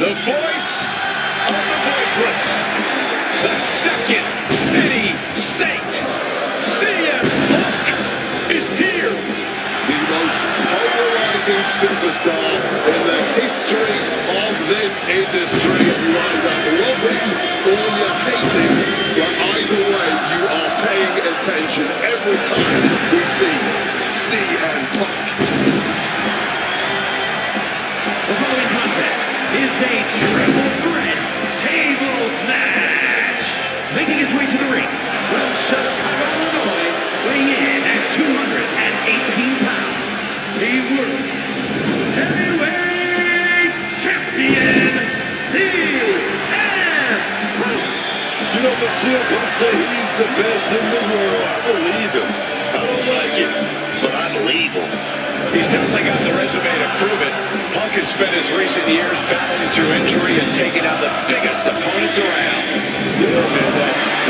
The voice of the voiceless. The Second City Saint. CM Punk is here. The most polarizing superstar in the history of this industry. You either love him or you hate him. But either way, you are paying attention every time we see CM Punk. The following contest is a triple threat table match. Making his way to the ring from Chicago, Illinois, weighing in at 218 pounds. The World Heavyweight Champion, CM Punk. You know, but CM Punk say he's the best in the world. I believe him. I don't like it, but I believe him. He's definitely got the resume to prove it. Punk has spent his recent years battling through injury and taking out the biggest opponents around. Yeah, man,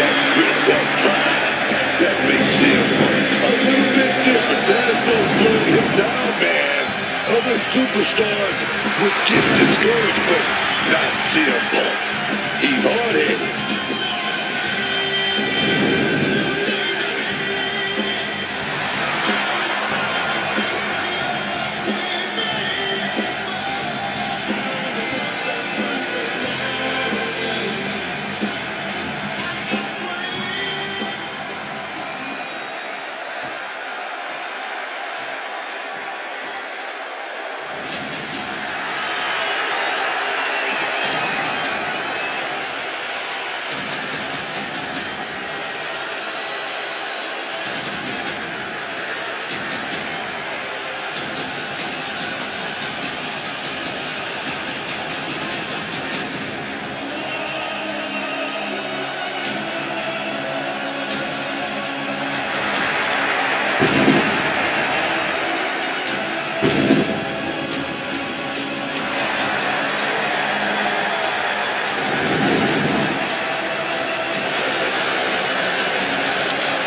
that grit, that drive, that makes CM Punk a little bit different. There's no slowing him down, man. Other superstars would get discouraged, but not CM Punk. He's hard-headed.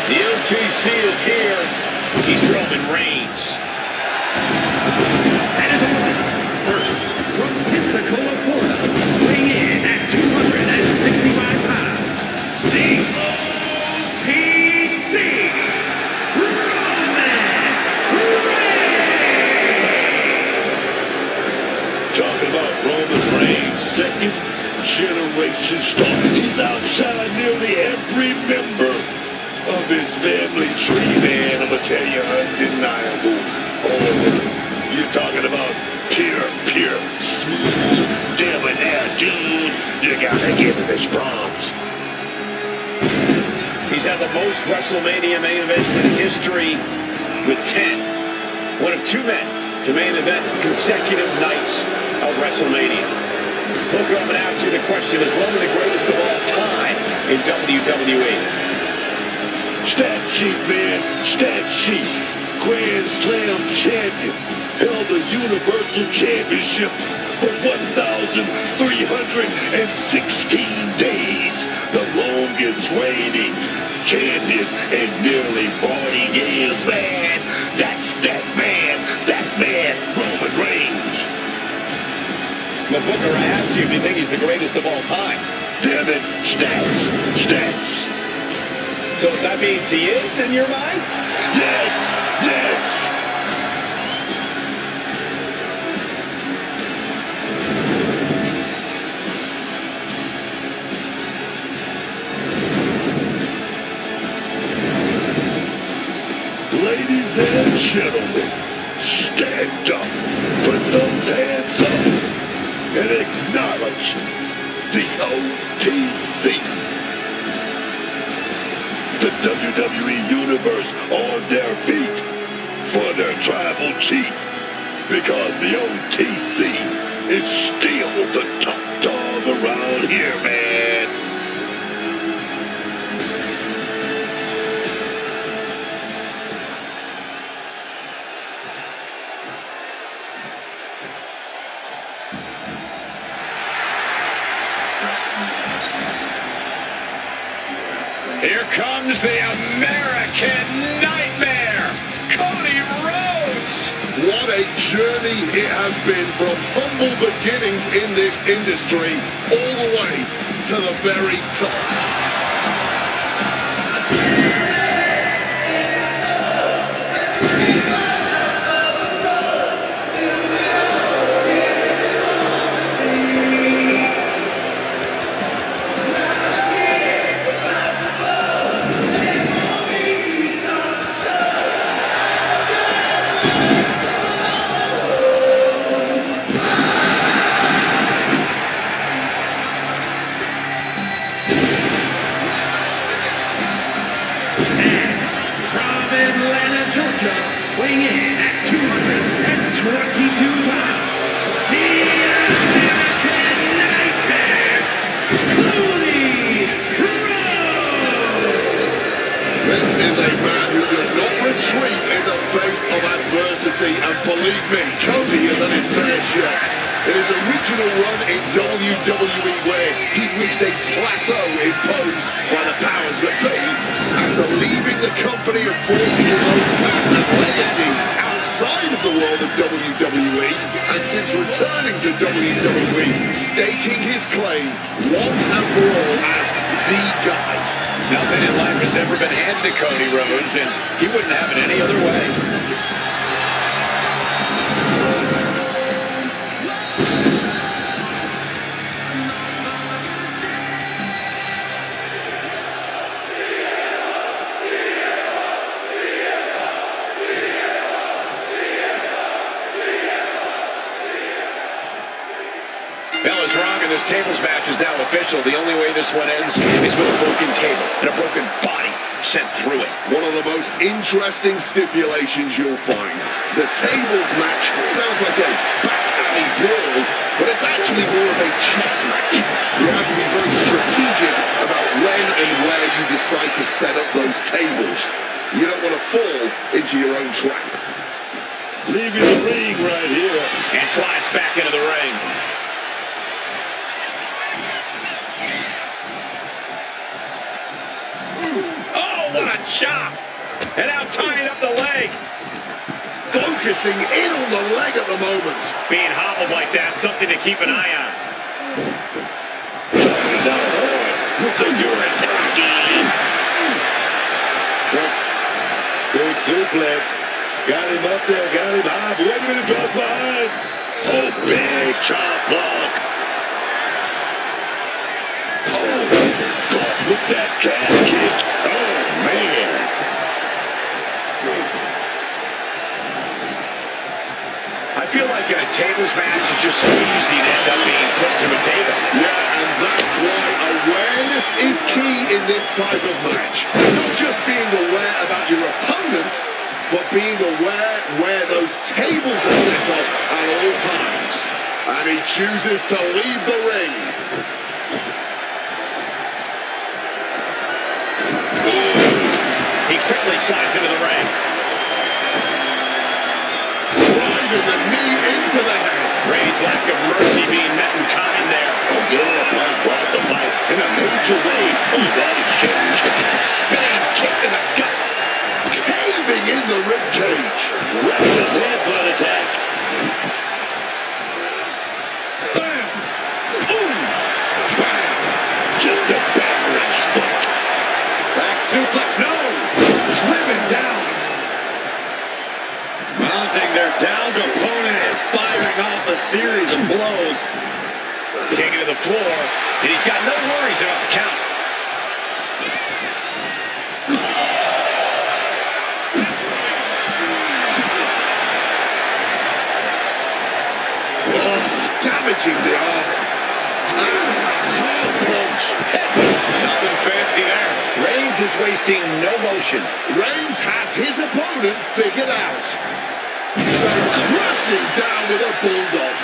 The OTC is here. He's Roman Reigns. And his opponents, first, from Pensacola, Florida, weighing in at 265 pounds, the OTC, Roman Reigns. Talking about Roman Reigns, second generation star. He's outshined nearly every member of his family tree, man. I'm gonna tell you, undeniable. Oh, you're talking about pure, smooth, debonair dude. You gotta give him his props. He's had the most WrestleMania main events in history with 10. One of two men to main event consecutive nights of WrestleMania. Look, I'm going to ask you the question, is Roman the greatest of all time in WWE? Stat sheet, man, stat sheet. Grand Slam champion. Held the Universal Championship for 1,316 days. The longest reigning champion in nearly 40 years, man. That's that man, Roman Reigns. But Booker, I asked you if you think he's the greatest of all time. Damn it, stats. So that means he is in your mind? Yes. Ladies and gentlemen, stand up, put those hands up, and acknowledge the OTC. The WWE Universe on their feet for their tribal chief, because the OTC is still the top dog around here, man. Here comes the American Nightmare, Cody Rhodes. What a journey it has been from humble beginnings in this industry all the way to the very top. Weighing in at 222 pounds, the American Nightmare, Cody Rhodes. This is a man who does not retreat in the face of adversity, and believe me, Cody is at his fair share. In his original run in WWE, where he reached a plateau imposed by the powers that be, after leaving the company and forging his own path and legacy outside of the world of WWE, and since returning to WWE, staking his claim once and for all as the guy. Nothing in life has ever been handed to Cody Rhodes, and he wouldn't have it any other way. Bella's wrong, and this tables match is now official. The only way this one ends is with a broken table and a broken body sent through it. One of the most interesting stipulations you'll find. The tables match sounds like a back alley brawl, but it's actually more of a chess match. You have to be very strategic about when and where you decide to set up those tables. You don't want to fall into your own trap. Leaving the ring right here. And slides back into the ring. What a chop! And now tying up the leg. Focusing in on the leg at the moment. Being hobbled like that, something to keep an eye on. Down hard with the urinary. Big suplex. Got him up there, got him high. Wait a minute, drop behind. Oh, big chop block. Oh, caught with that calf kick. Oh, man. I feel like in a tables match, it's just so easy to end up being put to a table. Yeah, and that's why awareness is key in this type of match. Not just being aware about your opponents, but being aware where those tables are set up at all times. And he chooses to leave the ring. He quickly slides into the ring. Driving the knee into the head. Reigns' lack of mercy being met in kind there. Oh, yeah, Punk brought the fight in a major way on that exchange. Spinning kick in the gut. Caving in the ribcage. Reckless headbutt attack. Bam! Ooh! Bam! Just a battering strike. Back suplex, no! Driven down. Mounting their downed opponent and firing off a series of blows. Taking to the floor, and he's got no worries about the count. Damaging the arm. Hard punch. Nothing fancy there. Reigns is wasting no motion. Reigns has his opponent figured out. So crashing down with a bulldog.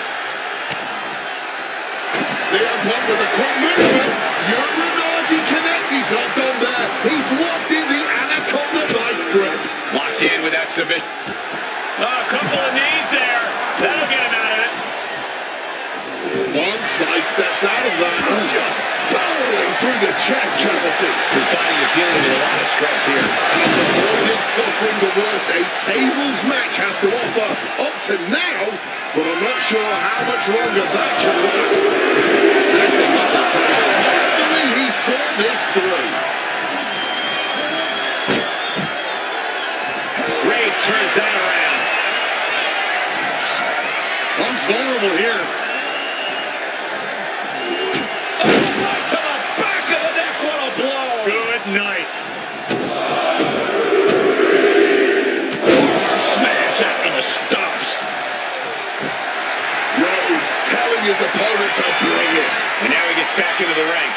CM Punk with a quick movement. Uranagi connects. He's not done there. He's locked in the Anaconda vice grip. Locked in with that submission. Oh, a couple of knees there. That'll get him out of it. Punk sidesteps out of that, just barreling through the chest cavity. His body is dealing with a lot of stress here. Has avoided suffering the worst a tables match has to offer up to now, but I'm not sure how much longer that can last. Setting up the table. Hopefully he's thought this through. Rage turns that around. Punk's vulnerable here. To the back of the neck, what a blow! Good night. Smash after the stumps. Rhodes telling his opponent to bring it. And now he gets back into the ring.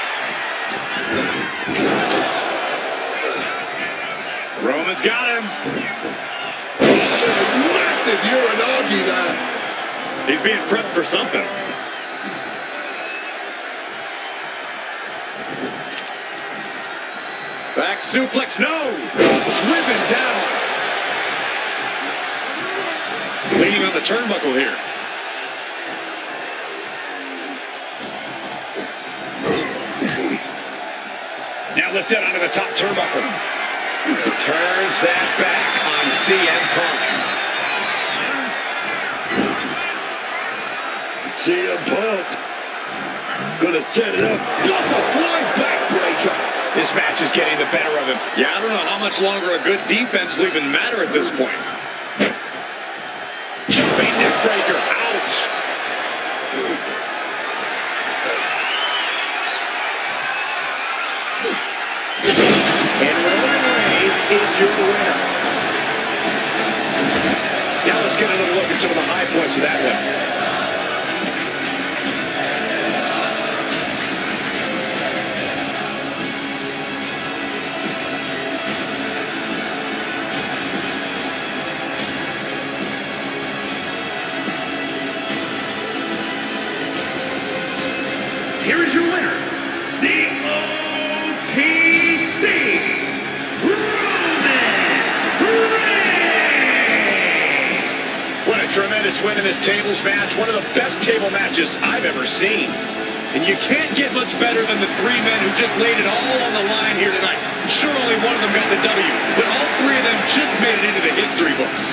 Roman's got him. Oh, massive Uranagi there. He's being prepped for something. Back suplex, no! Driven down. Leaning on the turnbuckle here. Now lifted onto the top turnbuckle. Turns that back on CM Punk. CM Punk gonna set it up. Got a flying backbreaker. This match is getting the better of him. Yeah, I don't know how much longer a good defense will even matter at this point. Jumping neck breaker. Ouch. And Roman Reigns is your winner. Now let's get another look at some of the high points of that one. Here is your winner, the OTC, Roman Reigns. What a tremendous win in this tables match. One of the best table matches I've ever seen. And you can't get much better than the three men who just laid it all on the line here tonight. Sure, only one of them got the W, but all three of them just made it into the history books.